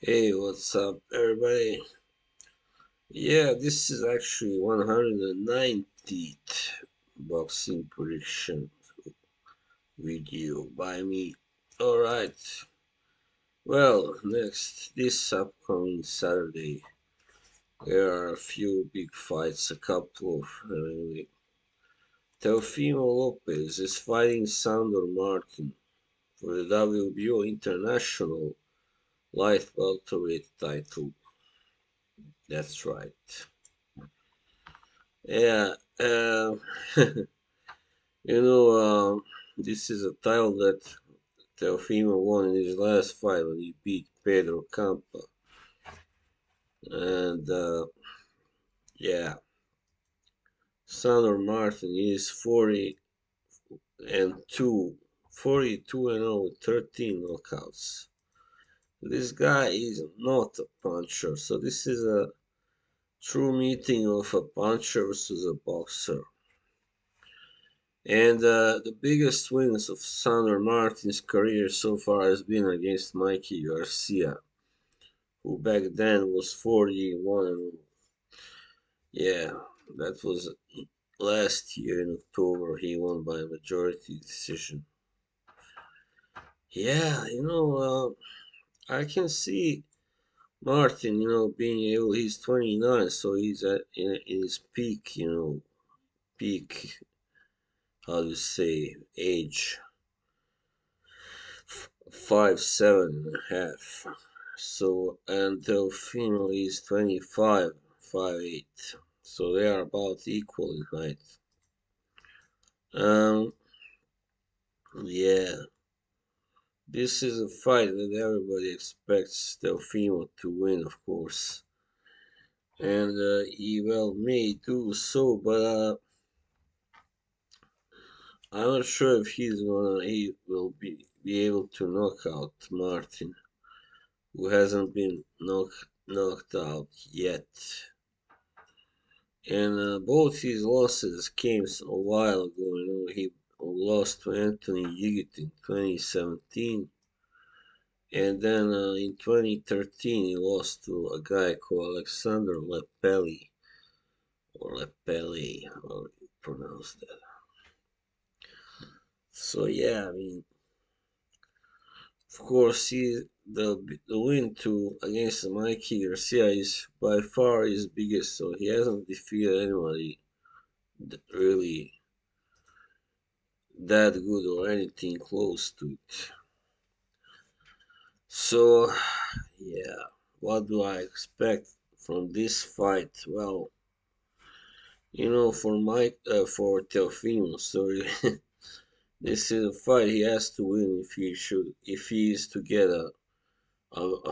Hey, what's up, everybody? Yeah, this is actually 190th boxing prediction video by me. Alright, well, next, this upcoming Saturday, there are a few big fights, a couple of. Teofimo Lopez is fighting Sandor Martin for the WBO International Light Welterweight title. That's right. Yeah, You know, this is a title that Teofimo won in his last fight when he beat Pedro Campa. And yeah, Sandor Martin is 40 and 2, 42 and 0 with 13 knockouts. This guy is not a puncher, so this is a true meeting of a puncher versus a boxer. And the biggest wins of Sandor Martin's career so far has been against Mikey Garcia, who back then was 41. Yeah, that was last year in October. He won by majority decision. Yeah, I can see Martin, being able. He's 29, so he's in his peak, peak. How do you say age? 5'7.5". So and Teofimo is 25, 5'8". So they are about equal in height. Um, yeah, this is a fight that everybody expects Teofimo to win, of course, and he well may do so, but I'm not sure if he will be able to knock out Martin, who hasn't been knocked out yet. And both his losses came a while ago. He lost to Anthony Yigit in 2017, and then in 2013 he lost to a guy called Alexander Lepelli, or Lepelli, how you pronounce that. So yeah, I mean, of course, the win to against Mikey Garcia is by far his biggest. So he hasn't defeated anybody that really that good or anything close to it. So, yeah, what do I expect from this fight? Well, for Teofimo, sorry, this is a fight he has to win if he is to get a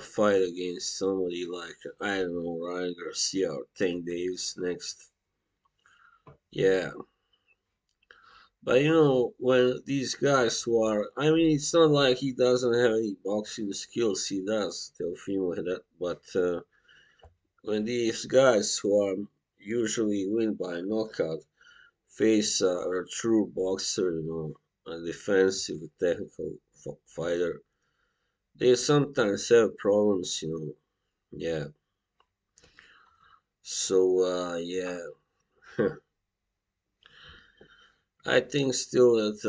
fight against somebody like I don't know Ryan Garcia or Tank Davis next. Yeah, but when these guys who are, I mean, it's not like he doesn't have any boxing skills. He does, Teofimo, but when these guys who are usually win by knockout face a true boxer, a defensive, technical fighter, they sometimes have problems, Yeah. So, yeah. I think still that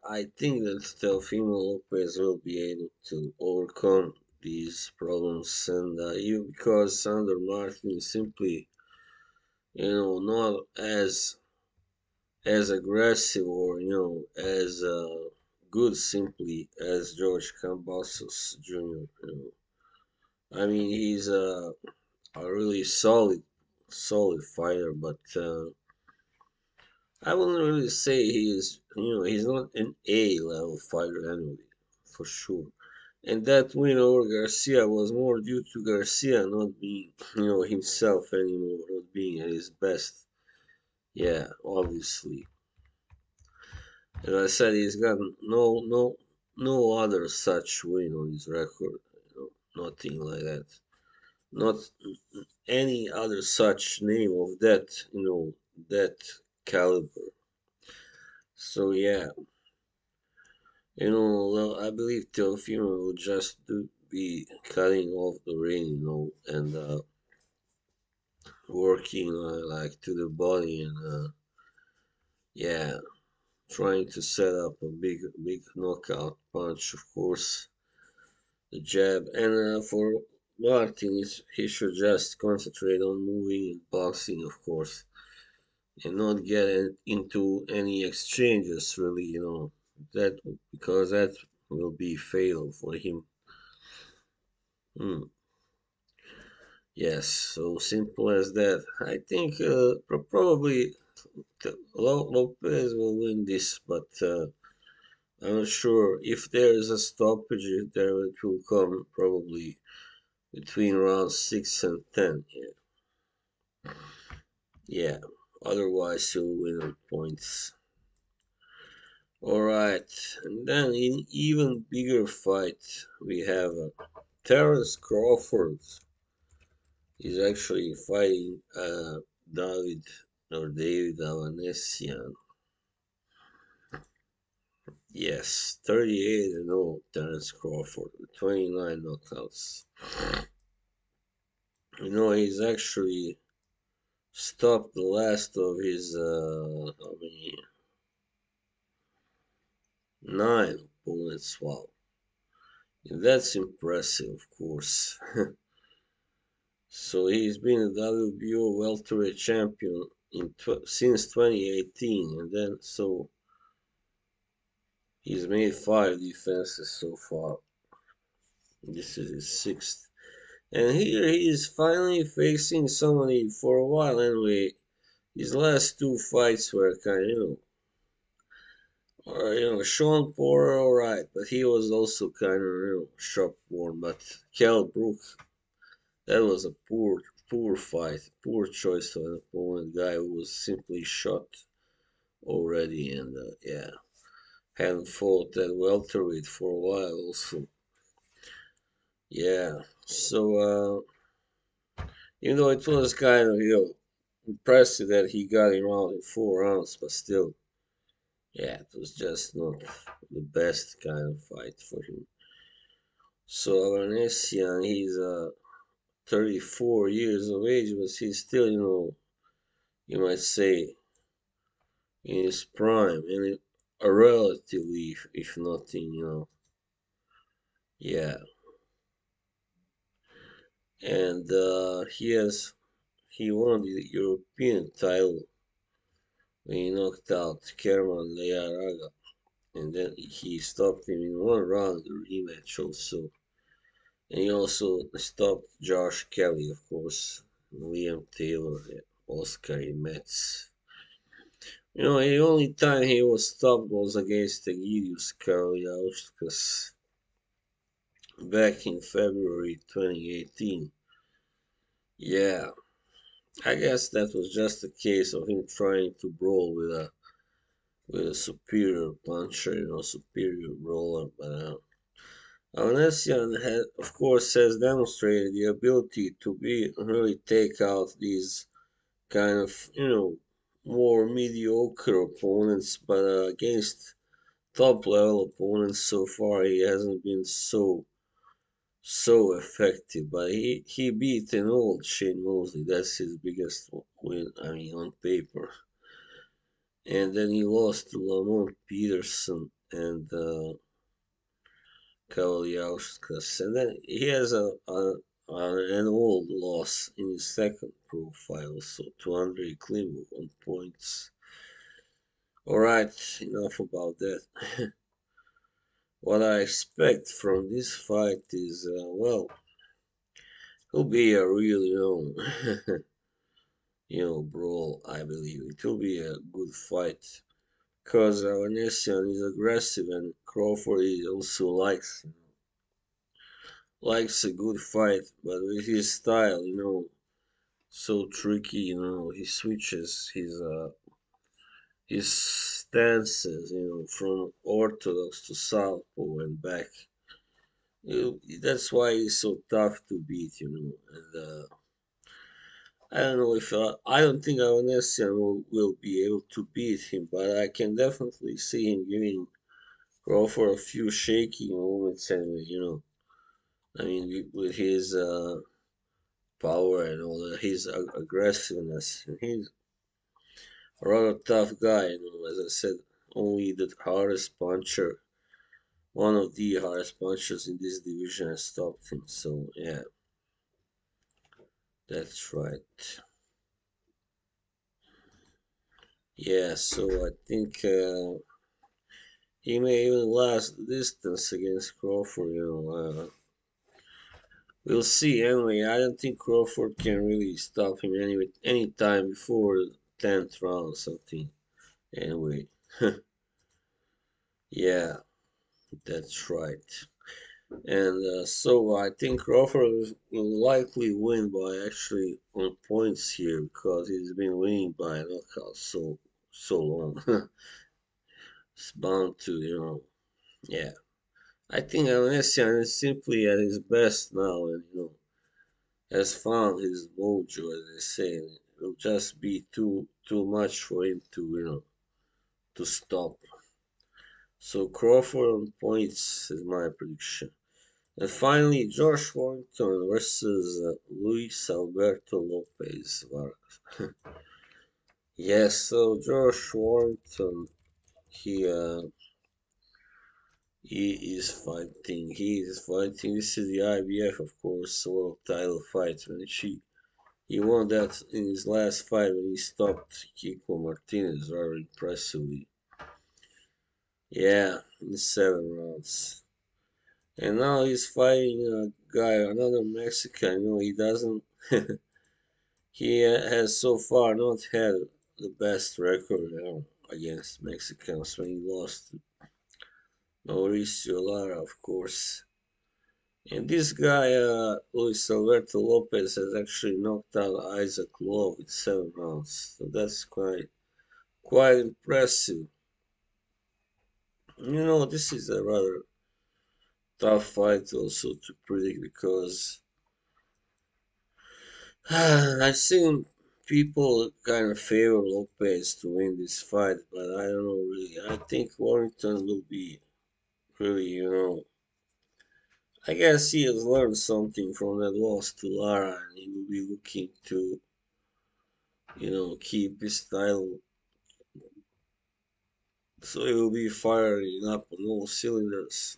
I think that Teofimo Lopez will be able to overcome these problems, and even because Sandor Martin is simply, not as aggressive or as good simply as George Cambasos Jr. I mean, he's a really solid fighter, but I wouldn't really say he is. He's not an A level fighter anyway, for sure. And that win over Garcia was more due to Garcia not being, himself anymore, not being at his best. Yeah, obviously. As I said, he's got no other such win on his record. Nothing like that. Not any other such name of that caliber. So yeah, well, I believe Teofimo will just be cutting off the ring, and working like to the body and yeah, trying to set up a big knockout punch, of course, the jab. And for Martin, he should just concentrate on moving and boxing, of course, and not get into any exchanges, really, that because that will be fatal for him. Hmm. Yes, so simple as that. I think probably Lopez will win this, but I'm not sure if there is a stoppage. There it will come probably between round 6 and 10. Yeah, yeah. Otherwise, he'll win on points. All right, and then in even bigger fight, we have Terence Crawford. He's actually fighting David David Avanesyan. Yes, 38 and 0, Terence Crawford with 29 knockouts. He's actually stopped the last of his how many 9 opponents. Wow, that's impressive, of course. So he's been a WBO welterweight champion since 2018, and then so he's made 5 defenses so far. This is his sixth. And here he is finally facing somebody for a while anyway. His last 2 fights were kind of, Sean Porter, alright, but he was also kind of, shop worn. But Kell Brook, that was a poor fight, poor choice of an opponent, guy who was simply shot already, and yeah, hadn't fought that welterweight for a while also. Yeah, so even though it was kind of, impressive that he got him out in 4 rounds, but still, yeah, it was just not the best kind of fight for him. So Avanesyan, he's 34 years of age, but he's still, you might say, in his prime, and a relatively, if nothing, yeah. And he won the European title when he knocked out Kerman Learaga, and then he stopped him in 1 round, the rematch also. And he also stopped Josh Kelly, of course, Liam Taylor, Oscar Metz. The only time he was stopped was against Egidius Karoliauskas back in February 2018. Yeah, I guess that was just a case of him trying to brawl with a superior puncher, superior brawler. But Avanesyan, of course, has demonstrated the ability to really take out these kind of, more mediocre opponents, but against top level opponents so far, he hasn't been so effective. But he beat an old Shane Mosley. That's his biggest win. I mean, on paper. And then he lost to Lamont Peterson and Kavaliauskas. And then he has an old loss in his second profile, so to Andre Klimov on points. Alright, enough about that. What I expect from this fight is, well, it'll be a real, brawl, I believe. It will be a good fight. Because Avanesyan is aggressive and Crawford also likes a good fight, but with his style, so tricky, he switches his stances, from orthodox to southpaw and back. That's why he's so tough to beat, And I don't know if I don't think Avanesyan will be able to beat him, but I can definitely see him giving Crawford a few shaky moments, and I mean, with his power and all that, his aggressiveness. He's a rather tough guy, as I said, only the hardest puncher, one of the hardest punchers in this division has stopped him. So, yeah, that's right. Yeah, so I think he may even last the distance against Crawford, we'll see. Anyway, I don't think Crawford can really stop him any time before the 10th round or something. Anyway, yeah, that's right. And so I think Crawford will likely win by actually on points here because he's been winning by knockout so long. It's bound to, yeah. I think Avanesyan is simply at his best now, and has found his mojo, as they say. And it'll just be too much for him to to stop. So Crawford on points is my prediction. And finally, Josh Warrington versus Luis Alberto Lopez. Yes, so Josh Warrington, he uh, he is fighting. He is fighting. This is the IBF, of course, world title fight. When he won that in his last fight when he stopped Kiko Martinez rather impressively. Yeah, in 7 rounds. And now he's fighting a guy, another Mexican. He doesn't. He has so far not had the best record against Mexicans when he lost to Mauricio Lara, of course. And this guy, Luis Alberto Lopez, has actually knocked out Isaac Love in 7 rounds. So that's quite impressive. This is a rather tough fight also to predict because I've seen people kind of favor Lopez to win this fight, but I don't know really. I think Warrington will be really, I guess he has learned something from that loss to Lara, and he will be looking to, keep his title. So he will be firing up on all cylinders.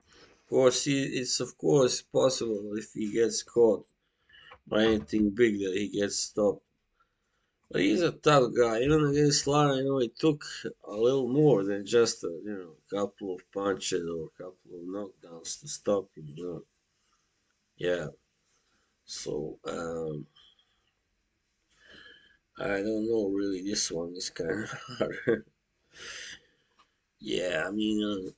Of course, it's of course possible if he gets caught by anything big that he gets stopped. But he's a tough guy. Even against Lara, it took a little more than just couple of punches or a couple of knockdowns to stop him. Yeah. So I don't know really. This one is kind of hard. Yeah, I mean,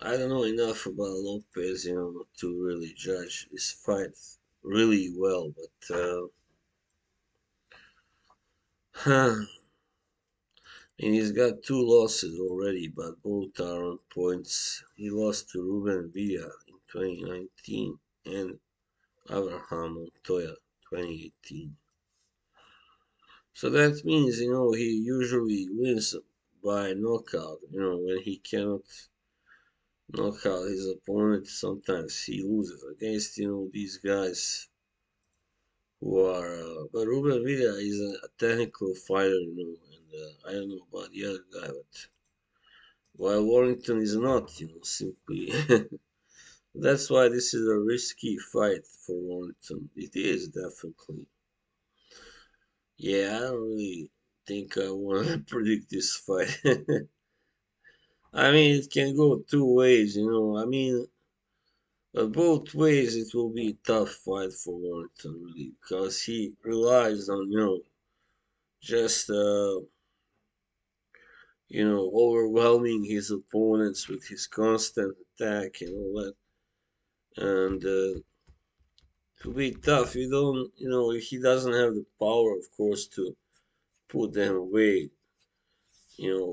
I don't know enough about Lopez, to really judge this fight really well. But and he's got 2 losses already, but both are on points. He lost to Ruben Villa in 2019 and Abraham Montoya 2018. So that means, he usually wins by knockout. When he cannot knock out his opponent, sometimes he loses against, these guys who are. But Ruben Villa is a technical fighter, and I don't know about the other guy, but while Warrington is not, simply. That's why this is a risky fight for Warrington. It is definitely. Yeah, I don't really think I want to predict this fight. I mean, it can go 2 ways. I mean, but both ways it will be a tough fight for Warrington, really, because he relies on, just, overwhelming his opponents with his constant attack and all that. And it will be tough. You don't, if he doesn't have the power, of course, to put them away,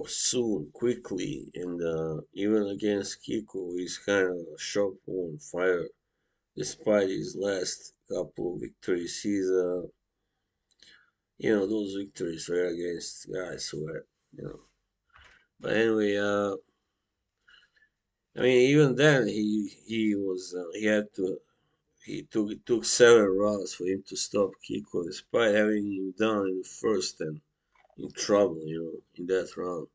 soon, quickly. And even against Kiko, he's kind of a short-born fighter. Despite his last couple of victories, he's, those victories were against guys who are, you know. But anyway, I mean, even then, he had to it took 7 rounds for him to stop Kiko, despite having him down in the first and in trouble, in that round.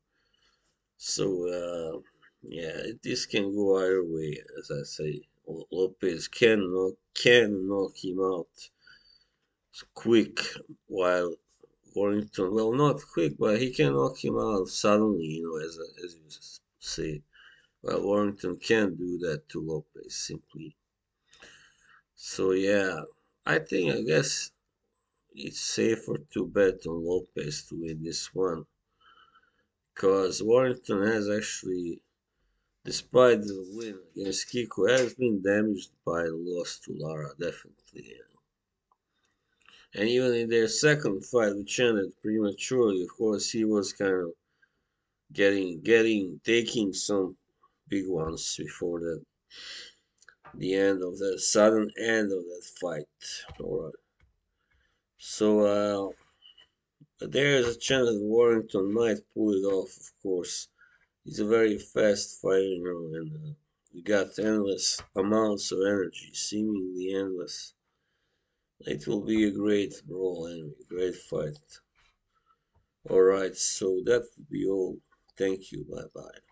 So yeah, this can go either way, as I say. Lopez can knock him out quick, while Warrington, well, not quick, but he can knock him out suddenly, as you say. Well, Warrington can't do that to Lopez simply. So yeah, I guess it's safer to bet on Lopez to win this one, because Warrington has actually, despite the win against Kiko, has been damaged by the loss to Lara, definitely. And even in their second fight, which ended prematurely, of course, he was kind of taking some big ones before the end of the sudden end of that fight. All right. So there's a chance that Warrington might pull it off. Of course, he's a very fast fighter, and he got endless amounts of energy, seemingly endless. It will be a great brawl anyway, great fight. All right, so that would be all. Thank you. Bye bye.